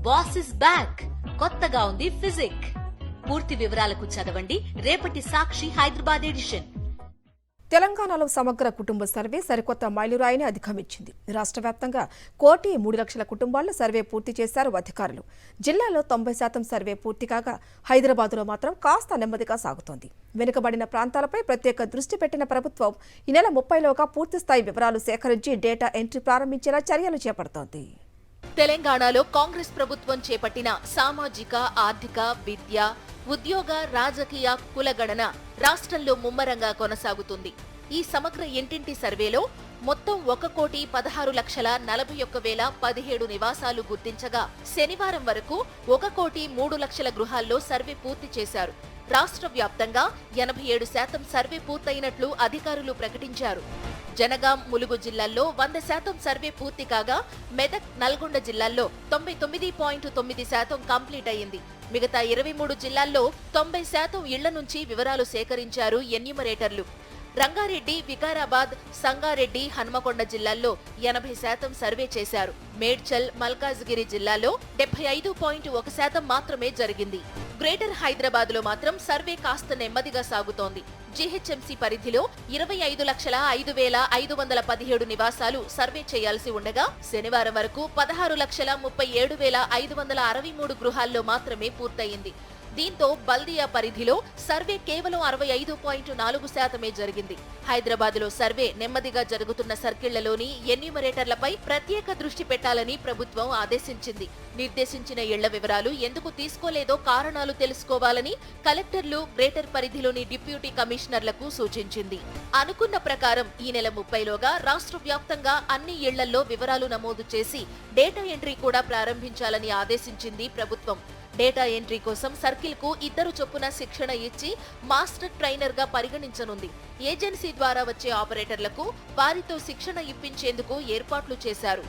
Boss is back. కొత్తగా ఉంది physique. పూర్తి వివరాలకు చదవండి రేపటి సాక్షి హైదరాబాద్ ఎడిషన్. తెలంగాణలో సమగ్ర కుటుంబ సర్వే సరికొత్త మైలురాయిని అధిగమించింది. రాష్ట్ర వ్యాప్తంగా 1,03,00,000 కుటుంబాల్లో సర్వే పూర్తి చేశారు అధికారులు. జిల్లాలో 90% సర్వే పూర్తి కాగా హైదరాబాద్లో మాత్రం కాస్త నెమ్మదిగా సాగుతోంది. వెనుకబడిన ప్రాంతాలపై ప్రత్యేక దృష్టి పెట్టిన ప్రభుత్వం ఈ నెల 30లోగా పూర్తిస్థాయి వివరాలు సేకరించి డేటా ఎంట్రీ ప్రారంభించేలా చర్యలు చేపడుతోంది. తెలంగాణలో కాంగ్రెస్ ప్రభుత్వం చేపట్టిన సామాజిక, ఆర్థిక, విద్య, ఉద్యోగ, రాజకీయ కులగణన రాష్ట్రంలో ముమ్మరంగా కొనసాగుతుంది. ఈ సమగ్ర ఇంటింటి సర్వేలో మొత్తం 1,16,41,017 నివాసాలు గుర్తించగా శనివారం వరకు 1,03,00,000 గృహాల్లో సర్వే పూర్తి చేశారు. రాష్ట్ర వ్యాప్తంగా 87% సర్వే పూర్తయినట్లు అధికారులు ప్రకటించారు. జనగాం, ములుగు జిల్లాల్లో 100% సర్వే పూర్తి కాగా మెదక్, నల్గొండ జిల్లాల్లో 99.9% కంప్లీట్ అయింది. మిగతా 23 జిల్లాల్లో 90% ఇళ్ల నుంచి వివరాలు సేకరించారు ఎన్యూమరేటర్లు. రంగారెడ్డి, వికారాబాద్, సంగారెడ్డి, హన్మకొండ జిల్లాల్లో 80% సర్వే చేశారు. మేడ్చల్, మల్కాజ్గిరి జిల్లాలో 75.1% మాత్రమే జరిగింది. గ్రేటర్ హైదరాబాద్ లో మాత్రం సర్వే కాస్త నెమ్మదిగా సాగుతోంది. జీహెచ్ఎంసీ పరిధిలో 25,05,517 నివాసాలు సర్వే చేయాల్సి ఉండగా శనివారం వరకు 16,37,563 గృహాల్లో మాత్రమే పూర్తయింది. దీంతో బల్దియా పరిధిలో సర్వే కేవలం 65.4% జరిగింది. హైదరాబాద్లో సర్వే నెమ్మదిగా జరుగుతున్న సర్కిళ్లలోని ఎన్యూమరేటర్లపై ప్రత్యేక దృష్టి పెట్టాలని ప్రభుత్వం ఆదేశించింది. నిర్దేశించిన ఇళ్ల వివరాలు ఎందుకు తీసుకోలేదో కారణాలు తెలుసుకోవాలని కలెక్టర్లు, గ్రేటర్ పరిధిలోని డిప్యూటీ కమిషనర్లకు సూచించింది. అనుకున్న ప్రకారం ఈ నెల 30లోగా రాష్ట్ర వ్యాప్తంగా అన్ని ఇళ్లల్లో వివరాలు నమోదు చేసి డేటా ఎంట్రీ కూడా ప్రారంభించాలని ఆదేశించింది ప్రభుత్వం. డేటా ఎంట్రీ కోసం సర్కిల్ కు 2 చొప్పున శిక్షణ ఇచ్చి మాస్టర్ ట్రైనర్ గా పరిగణించనుంది. ఏజెన్సీ ద్వారా వచ్చే ఆపరేటర్లకు వారితో శిక్షణ ఇప్పించేందుకు ఏర్పాట్లు చేశారు.